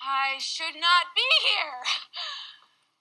I should not be here.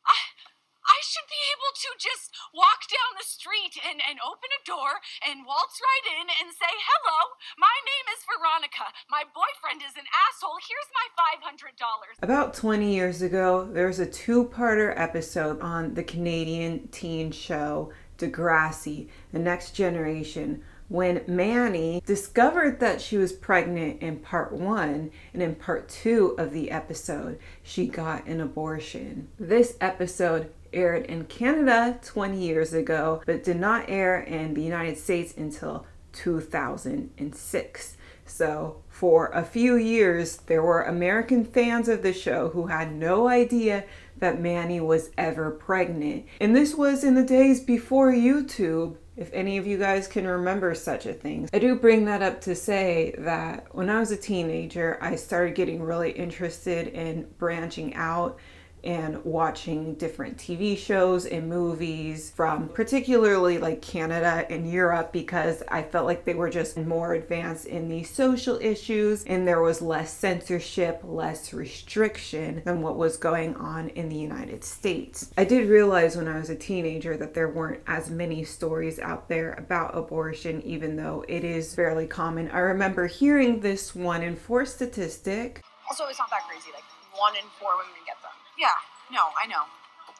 I should be able to just walk down the street and open a door and waltz right in and say, hello, my name is Veronica. My boyfriend is an asshole. Here's my $500. About 20 years ago, there was a two-parter episode on the Canadian teen show Degrassi, The Next Generation, when Manny discovered that she was pregnant in part 1, and in part 2 of the episode, she got an abortion. This episode aired in Canada 20 years ago, but did not air in the United States until 2006. So for a few years, there were American fans of the show who had no idea that Manny was ever pregnant. And this was in the days before YouTube, if any of you guys can remember such a thing. I do bring that up to say that when I was a teenager, I started getting really interested in branching out and watching different TV shows and movies from particularly like Canada and Europe, because I felt like they were just more advanced in these social issues and there was less censorship, less restriction than what was going on in the United States. I did realize when I was a teenager that there weren't as many stories out there about abortion, even though it is fairly common. I remember hearing this 1 in 4 statistic. Also, it's not that crazy. Like 1 in 4 women get them. Yeah, no, I know.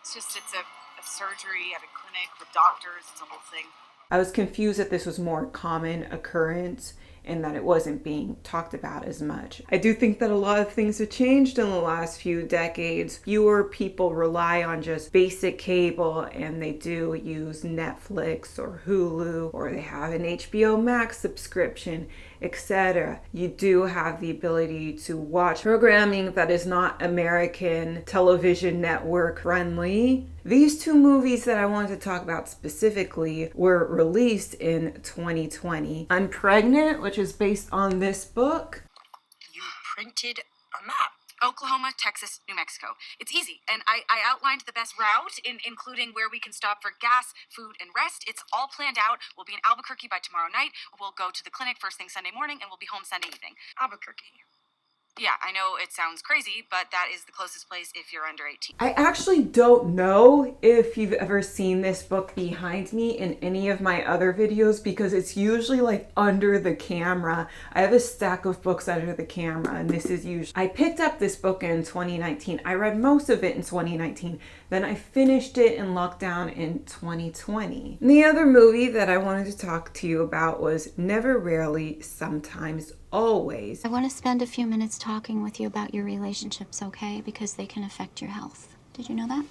It's a surgery at a clinic with doctors. It's a whole thing. I was confused that this was more common occurrence and that it wasn't being talked about as much. I do think that a lot of things have changed in the last few decades. Fewer people rely on just basic cable and they do use Netflix or Hulu, or they have an HBO Max subscription, etc. You do have the ability to watch programming that is not American television network friendly. These 2 movies that I wanted to talk about specifically were released in 2020. Unpregnant, which is based on this book. You printed a map. Oklahoma, Texas, New Mexico. It's easy. And I outlined the best route, including where we can stop for gas, food, and rest. It's all planned out. We'll be in Albuquerque by tomorrow night. We'll go to the clinic first thing Sunday morning, and we'll be home Sunday evening. Albuquerque. Yeah, I know it sounds crazy, but that is the closest place if you're under 18. I actually don't know if you've ever seen this book behind me in any of my other videos, because it's usually like under the camera. I have a stack of books under the camera, and this is usually... I picked up this book in 2019. I read most of it in 2019. Then I finished it in lockdown in 2020. And the other movie that I wanted to talk to you about was Never, Rarely, Sometimes, Always. I want to spend a few minutes talking with you about your relationships, okay? Because they can affect your health. Did you know that?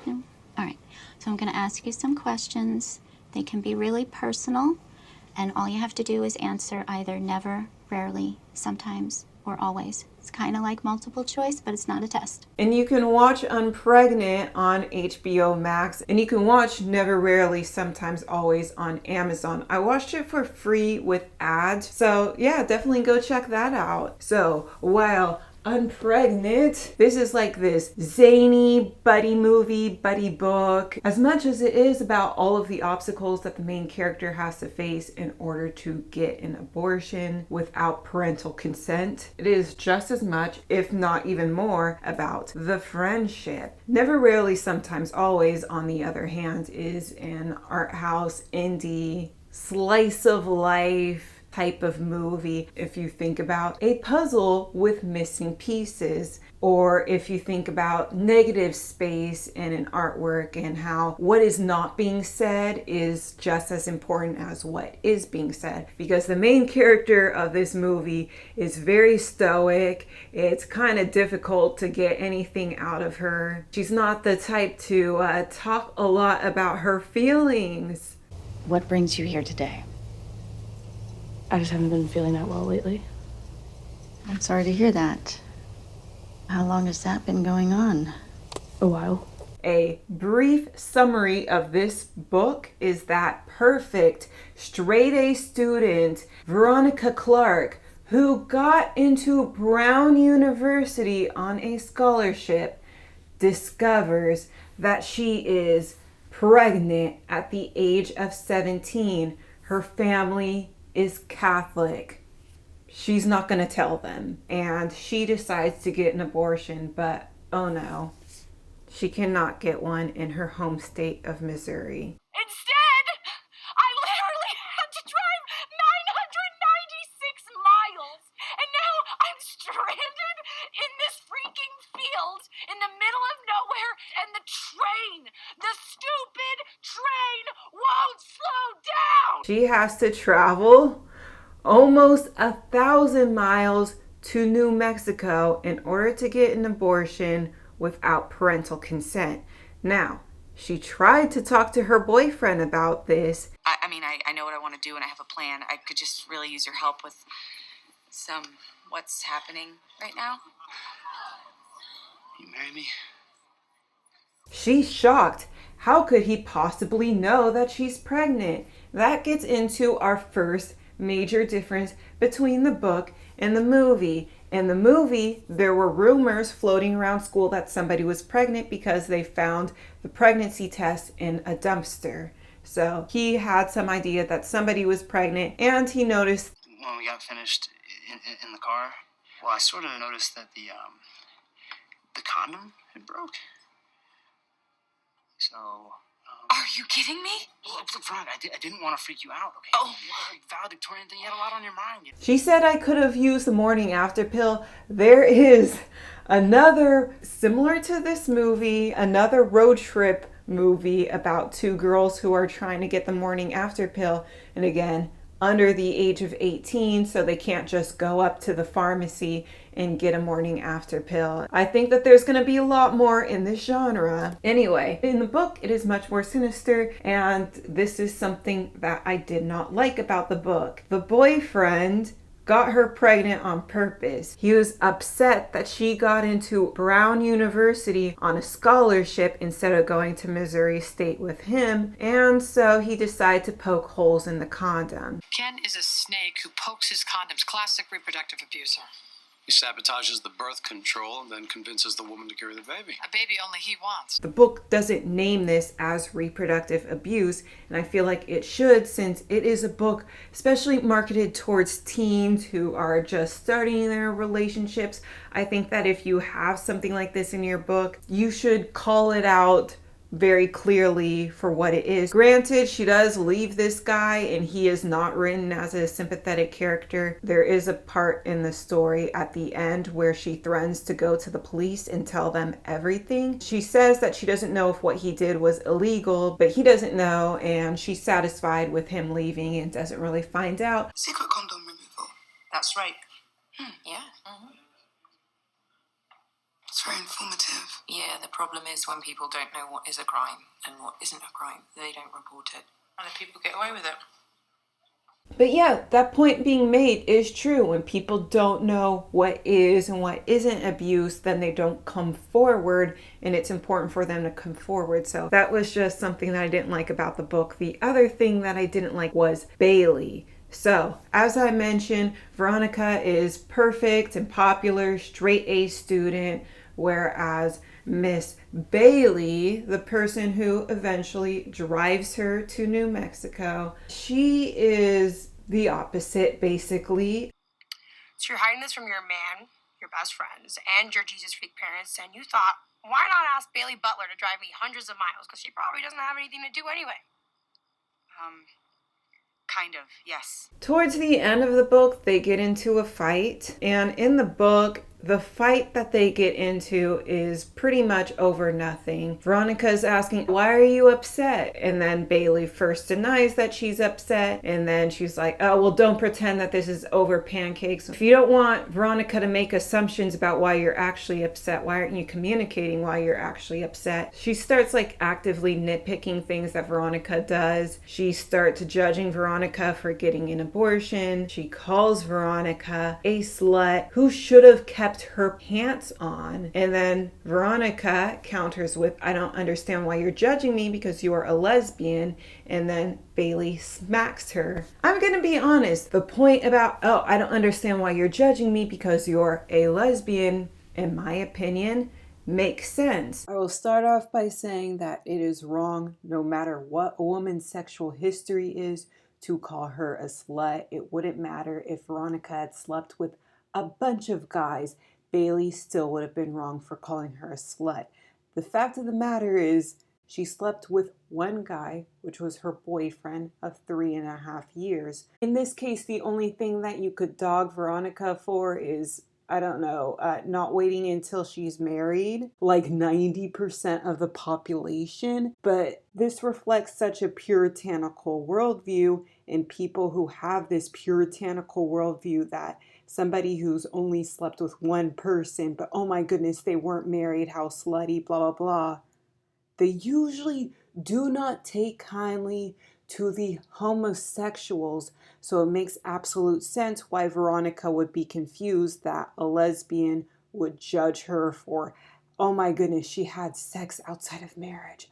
No? All right. So I'm going to ask you some questions. They can be really personal, and all you have to do is answer either never, rarely, sometimes, or always. It's kind of like multiple choice, but it's not a test. And you can watch Unpregnant on HBO Max, and you can watch Never, Rarely, Sometimes, Always on Amazon. I watched it for free with ads, so yeah, definitely go check that out. So while Unpregnant, this is like this zany buddy movie, buddy book. As much as it is about all of the obstacles that the main character has to face in order to get an abortion without parental consent, it is just as much, if not even more, about the friendship. Never, Rarely, Sometimes, Always, on the other hand, is an art house, indie, slice of life type of movie. If you think about a puzzle with missing pieces, or if you think about negative space in an artwork and how what is not being said is just as important as what is being said, because the main character of this movie is very stoic. It's kind of difficult to get anything out of her. She's not the type to talk a lot about her feelings. What brings you here today? I just haven't been feeling that well lately. I'm sorry to hear that. How long has that been going on? A while. A brief summary of this book is that perfect straight A student, Veronica Clark, who got into Brown University on a scholarship, discovers that she is pregnant at the age of 17. Her family is Catholic. she's not going to tell them. And she decides to get an abortion, but oh no, she cannot get one in her home state of Missouri. Instead, I literally had to drive 996 miles, and now I'm stranded in this freaking field in the middle of nowhere, and the stupid train won't slow down! She has to travel almost 1,000 miles to New Mexico in order to get an abortion without parental consent. Now, she tried to talk to her boyfriend about this. I know what I want to do and I have a plan. I could just really use your help with what's happening right now. You marry me? She's shocked. How could he possibly know that she's pregnant? That gets into our first major difference between the book and the movie. In the movie, there were rumors floating around school that somebody was pregnant because they found the pregnancy test in a dumpster. So he had some idea that somebody was pregnant, and he noticed When we got finished in the car, well, I sort of noticed that the condom had broke. So, Are you kidding me? well, up front, I didn't want to freak you out, okay? Oh. You had a valedictorian thing, you had a lot on your mind. She said I could have used the morning after pill. There is another, similar to this movie, another road trip movie about two girls who are trying to get the morning after pill. And again, under the age of 18, so they can't just go up to the pharmacy and get a morning after pill. I think that there's going to be a lot more in this genre. Anyway, in the book, it is much more sinister, and this is something that I did not like about the book. The boyfriend got her pregnant on purpose. He was upset that she got into Brown University on a scholarship instead of going to Missouri State with him, and so he decided to poke holes in the condom. Ken is a snake who pokes his condoms. Classic reproductive abuser. He sabotages the birth control and then convinces the woman to carry the baby. A baby only he wants. The book doesn't name this as reproductive abuse, and I feel like it should, since it is a book especially marketed towards teens who are just starting their relationships. I think that if you have something like this in your book, you should call it out very clearly for what it is. Granted, she does leave this guy and he is not written as a sympathetic character. There is a part in the story at the end where she threatens to go to the police and tell them everything. She says that she doesn't know if what he did was illegal, but he doesn't know, and she's satisfied with him leaving and doesn't really find out. Secret condom removal. That's right. Yeah. It's very informative. Yeah, the problem is when people don't know what is a crime and what isn't a crime, they don't report it. And if people get away with it. But yeah, that point being made is true. When people don't know what is and what isn't abuse, then they don't come forward, and it's important for them to come forward. So that was just something that I didn't like about the book. The other thing that I didn't like was Bailey. So, as I mentioned, Veronica is perfect and popular, straight A student, whereas Miss Bailey, the person who eventually drives her to New Mexico, she is the opposite, basically. So you're hiding this from your man, your best friends, and your Jesus freak parents, and you thought, why not ask Bailey Butler to drive me hundreds of miles, because she probably doesn't have anything to do anyway. Kind of, yes. Towards the end of the book, they get into a fight, and in the book, the fight that they get into is pretty much over nothing. Veronica's asking, why are you upset? And then Bailey first denies that she's upset, and then she's like, oh, well, don't pretend that this is over pancakes. If you don't want Veronica to make assumptions about why you're actually upset, why aren't you communicating why you're actually upset? She starts like actively nitpicking things that Veronica does. She starts judging Veronica for getting an abortion. She calls Veronica a slut who should have kept her pants on. And then Veronica counters with, I don't understand why you're judging me because you are a lesbian. And then Bailey smacks her. I'm gonna be honest, the point about, oh, I don't understand why you're judging me because you're a lesbian, in my opinion, makes sense. I will start off by saying that it is wrong, no matter what a woman's sexual history is, to call her a slut. It wouldn't matter if Veronica had slept with a bunch of guys. Bailey still would have been wrong for calling her a slut. The fact of the matter is, she slept with one guy, which was her boyfriend of 3.5 years. In this case, the only thing that you could dog Veronica for is, I don't know, not waiting until she's married, like 90% of the population. But this reflects such a puritanical worldview, and people who have this puritanical worldview that somebody who's only slept with one person, but oh my goodness, they weren't married, how slutty, blah, blah, blah. They usually do not take kindly to the homosexuals, so it makes absolute sense why Veronica would be confused that a lesbian would judge her for, oh my goodness, she had sex outside of marriage.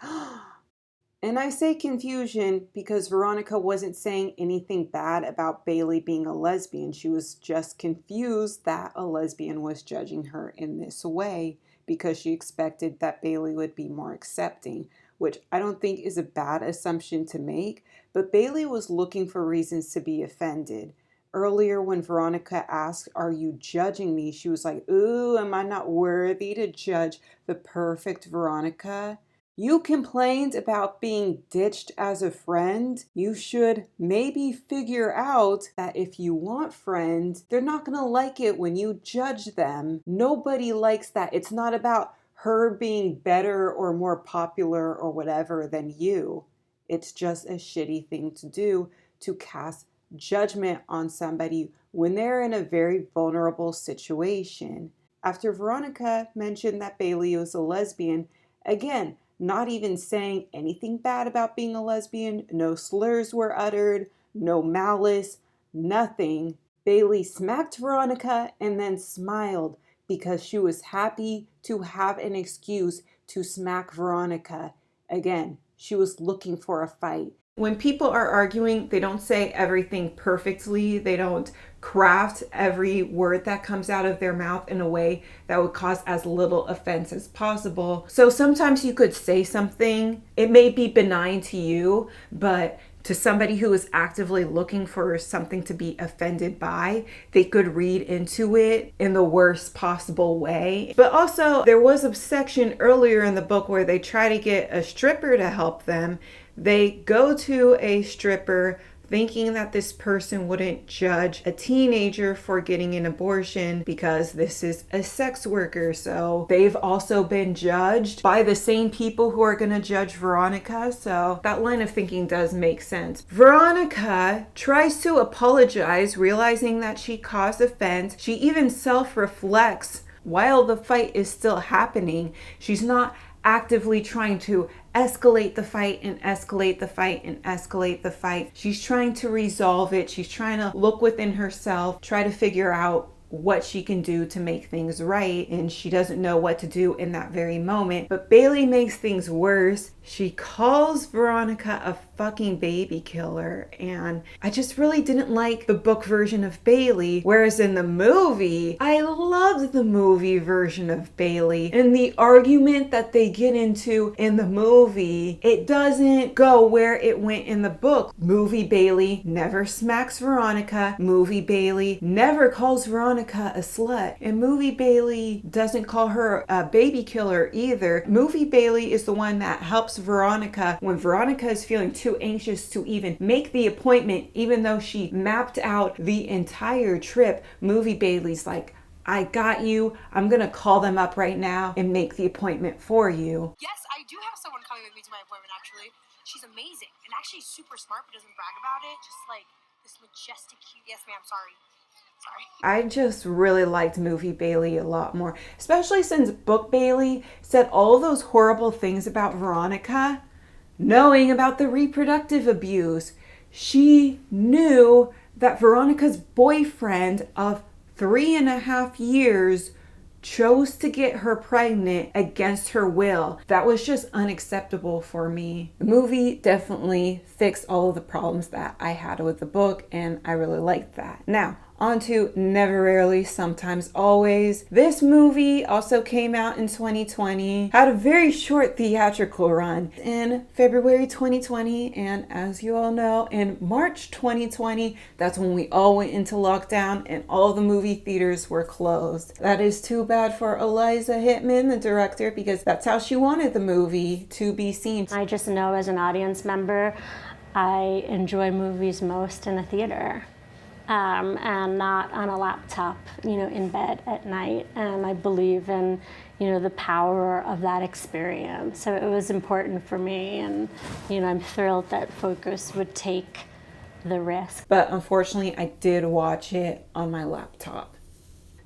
And I say confusion because Veronica wasn't saying anything bad about Bailey being a lesbian. She was just confused that a lesbian was judging her in this way, because she expected that Bailey would be more accepting, which I don't think is a bad assumption to make, but Bailey was looking for reasons to be offended. Earlier when Veronica asked, "Are you judging me?" she was like, "Ooh, am I not worthy to judge the perfect Veronica? You complained about being ditched as a friend. You should maybe figure out that if you want friends, they're not going to like it when you judge them. Nobody likes that. It's not about her being better or more popular or whatever than you. It's just a shitty thing to do, to cast judgment on somebody when they're in a very vulnerable situation." After Veronica mentioned that Bailey was a lesbian, again, not even saying anything bad about being a lesbian, no slurs were uttered, no malice, nothing. Bailey smacked Veronica and then smiled because she was happy to have an excuse to smack Veronica. Again, she was looking for a fight. When people are arguing, they don't say everything perfectly. They don't craft every word that comes out of their mouth in a way that would cause as little offense as possible. So sometimes you could say something, it may be benign to you, but to somebody who is actively looking for something to be offended by, they could read into it in the worst possible way. But also, there was a section earlier in the book where they try to get a stripper to help them. They go to a stripper thinking that this person wouldn't judge a teenager for getting an abortion because this is a sex worker. So they've also been judged by the same people who are going to judge Veronica. So that line of thinking does make sense. Veronica tries to apologize, realizing that she caused offense. She even self-reflects while the fight is still happening. She's not actively trying to escalate the fight and escalate the fight and escalate the fight. She's trying to resolve it. She's trying to look within herself, try to figure out what she can do to make things right, and she doesn't know what to do in that very moment. But Bailey makes things worse. She calls Veronica a fucking baby killer, and I just really didn't like the book version of Bailey, whereas in the movie, I loved the movie version of Bailey. And the argument that they get into in the movie, it doesn't go where it went in the book. Movie Bailey never smacks Veronica. Movie Bailey never calls Veronica a slut. And movie Bailey doesn't call her a baby killer either. Movie Bailey is the one that helps Veronica when Veronica is feeling too anxious to even make the appointment, even though she mapped out the entire trip. Movie Bailey's like, "I got you. I'm gonna call them up right now and make the appointment for you." Yes, I do have someone coming with me to my appointment, actually. She's amazing and actually super smart, but doesn't brag about it. Just like this majestic, cute. Yes, ma'am, sorry. I just really liked movie Bailey a lot more, especially since book Bailey said all those horrible things about Veronica, knowing about the reproductive abuse. She knew that Veronica's boyfriend of 3.5 years chose to get her pregnant against her will. That was just unacceptable for me. The movie definitely fixed all of the problems that I had with the book, and I really liked that. Now, On to Never Rarely, Sometimes Always. This movie also came out in 2020, had a very short theatrical run in February 2020, and as you all know, in March 2020, that's when we all went into lockdown and all the movie theaters were closed. That is too bad for Eliza Hittman, the director, because that's how she wanted the movie to be seen. I just know as an audience member, I enjoy movies most in a theater. And not on a laptop, in bed at night. And I believe in, the power of that experience. So it was important for me, and, I'm thrilled that Focus would take the risk. But unfortunately, I did watch it on my laptop.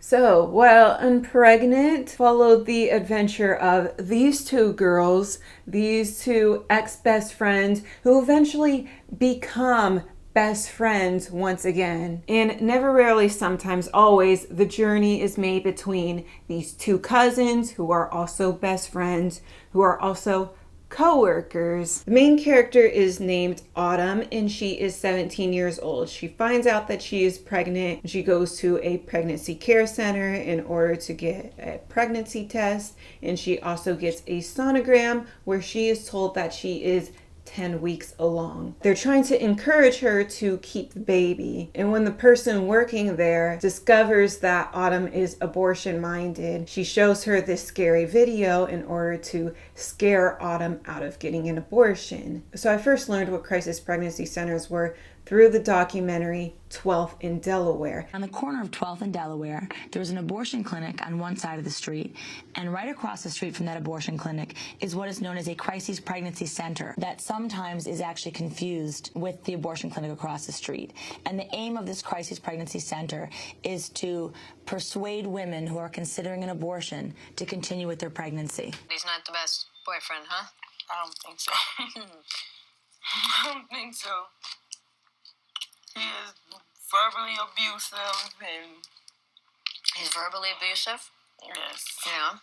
So, while Unpregnant followed the adventure of these two girls, these two ex-best friends who eventually become best friends once again. In Never Rarely, Sometimes Always, the journey is made between these two cousins who are also best friends, who are also co-workers. The main character is named Autumn, and she is 17 years old. She finds out that she is pregnant. She goes to a pregnancy care center in order to get a pregnancy test, and she also gets a sonogram where she is told that she is 10 weeks along. They're trying to encourage her to keep the baby. And when the person working there discovers that Autumn is abortion minded, she shows her this scary video in order to scare Autumn out of getting an abortion. So I first learned what crisis pregnancy centers were through the documentary 12th in Delaware. On the corner of 12th and Delaware, there was an abortion clinic on one side of the street, and right across the street from that abortion clinic is what is known as a crisis pregnancy center that sometimes is actually confused with the abortion clinic across the street. And the aim of this crisis pregnancy center is to persuade women who are considering an abortion to continue with their pregnancy. He's not the best boyfriend, huh? I don't think so. I don't think so. He is verbally abusive and... He's verbally abusive? Yes. Yeah.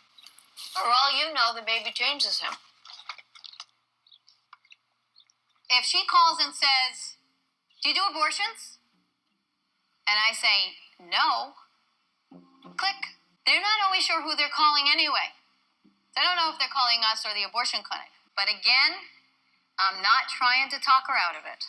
For all you know, the baby changes him. If she calls and says, "Do you do abortions?" and I say, "No," click. They're not always sure who they're calling anyway. They don't know if they're calling us or the abortion clinic. But again, I'm not trying to talk her out of it.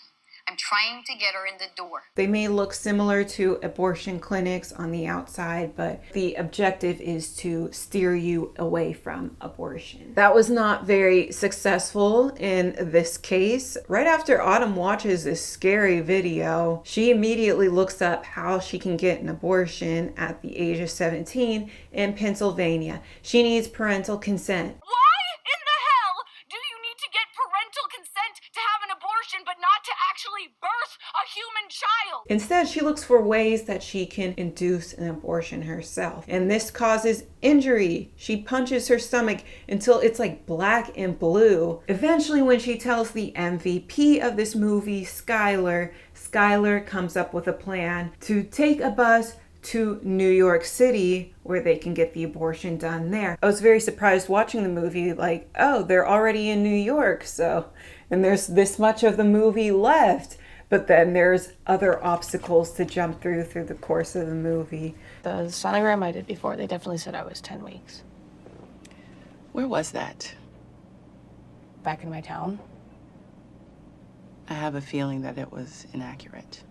I'm trying to get her in the door. They may look similar to abortion clinics on the outside, but the objective is to steer you away from abortion. That was not very successful in this case. Right after Autumn watches this scary video, she immediately looks up how she can get an abortion at the age of 17 in Pennsylvania. She needs parental consent. Why in the hell do you need to get parental consent to have an abortion but not to actually birth a human child? Instead, she looks for ways that she can induce an abortion herself. And this causes injury. She punches her stomach until it's like black and blue. Eventually, when she tells the MVP of this movie, Skylar comes up with a plan to take a bus to New York City where they can get the abortion done there. I was very surprised watching the movie, like, oh, they're already in New York, so, and there's this much of the movie left. But then there's other obstacles to jump through the course of the movie. The sonogram I did before, they definitely said I was 10 weeks. Where was that? Back in my town. I have a feeling that it was inaccurate.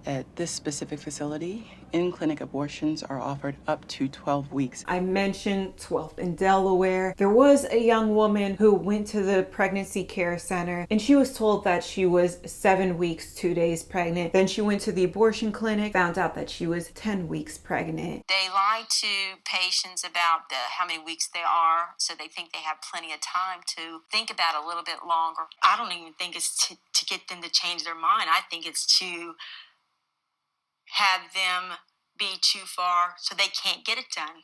At this specific facility, in-clinic abortions are offered up to 12 weeks. I mentioned 12th in Delaware. There was a young woman who went to the pregnancy care center and she was told that she was 7 weeks, 2 days pregnant. Then she went to the abortion clinic, found out that she was 10 weeks pregnant. They lie to patients about how many weeks they are, so they think they have plenty of time to think about it a little bit longer. I don't even think it's to get them to change their mind. I think it's to have them be too far so they can't get it done.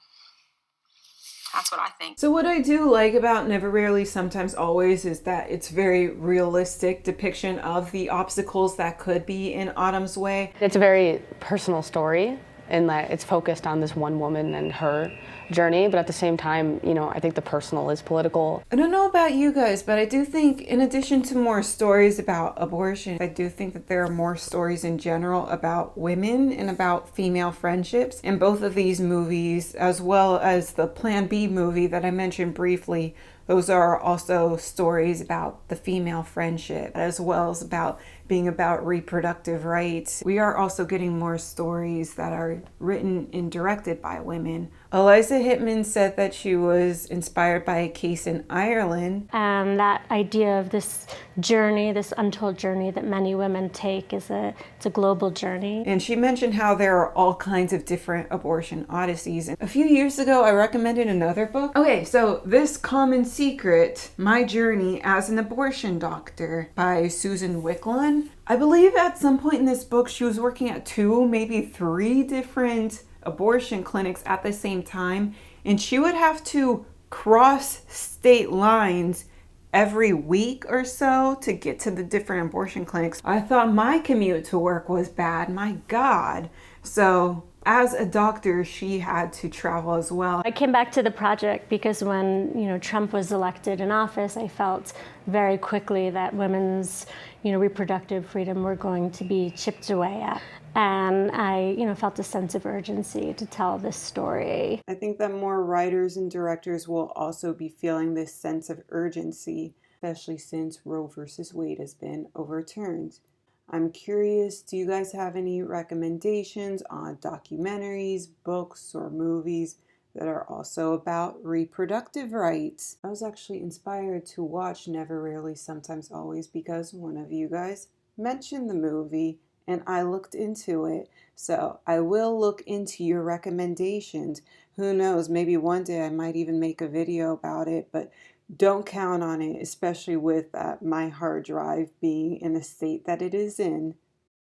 That's what I think. So what I do like about Never Rarely, Sometimes Always is that it's very realistic depiction of the obstacles that could be in Autumn's way. It's a very personal story, in that it's focused on this one woman and her journey, but at the same time, you know, I think the personal is political. I don't know about you guys, but I do think in addition to more stories about abortion, I do think that there are more stories in general about women and about female friendships in both of these movies, as well as the Plan B movie that I mentioned briefly. Those are also stories about the female friendship, as well as about being about reproductive rights. We are also getting more stories that are written and directed by women. Eliza Hittman said that she was inspired by a case in Ireland. And that idea of this journey, this untold journey that many women take, it's a global journey. And she mentioned how there are all kinds of different abortion odysseys. A few years ago, I recommended another book. Okay, so This Common Secret, My Journey as an Abortion Doctor by Susan Wicklund. I believe at some point in this book, she was working at 2, maybe 3 different abortion clinics at the same time, and she would have to cross state lines every week or so to get to the different abortion clinics. I thought my commute to work was bad, my God. So as a doctor, she had to travel as well. I came back to the project because when, you know, Trump was elected in office, I felt very quickly that women's, you know, reproductive freedom were going to be chipped away at. And I, you know, felt a sense of urgency to tell this story. I think that more writers and directors will also be feeling this sense of urgency, especially since Roe Vs Wade has been overturned. I'm curious, do you guys have any recommendations on documentaries, books, or movies that are also about reproductive rights? I was actually inspired to watch Never, Rarely, Sometimes, Always because one of you guys mentioned the movie and I looked into it. So I will look into your recommendations. Who knows, maybe one day I might even make a video about it, but don't count on it, especially with my hard drive being in the state that it is in.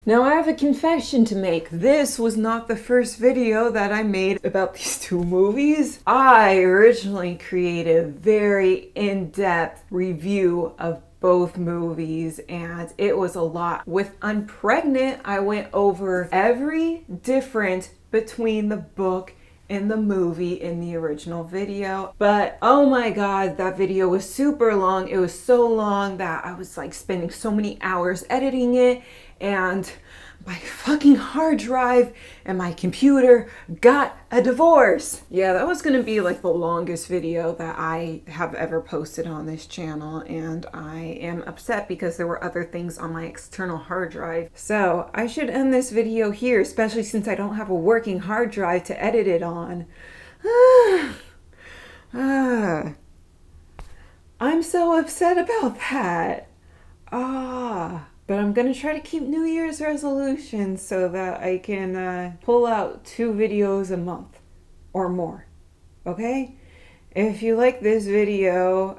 Now I have a confession to make. This was not the first video that I made about these 2 movies. I originally created a very in-depth review of both movies and it was a lot. With Unpregnant, I went over every difference between the book and the movie in the original video. But oh my God, that video was super long. It was so long that I was like spending so many hours editing it, and my fucking hard drive and my computer got a divorce. Yeah, that was gonna be like the longest video that I have ever posted on this channel, and I am upset because there were other things on my external hard drive. So I should end this video here, especially since I don't have a working hard drive to edit it on. I'm so upset about that. But I'm gonna try to keep New Year's resolutions so that I can pull out 2 videos a month or more, okay? If you like this video,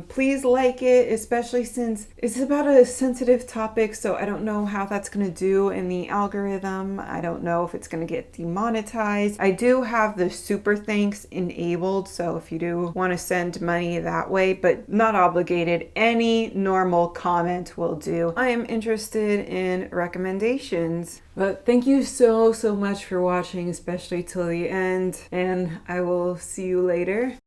please like it, especially since it's about a sensitive topic, so I don't know how that's gonna do in the algorithm. I don't know if it's gonna get demonetized. I do have the super thanks enabled, so if you do want to send money that way, but not obligated, any normal comment will do. I am interested in recommendations. But thank you so much for watching, especially till the end, and I will see you later.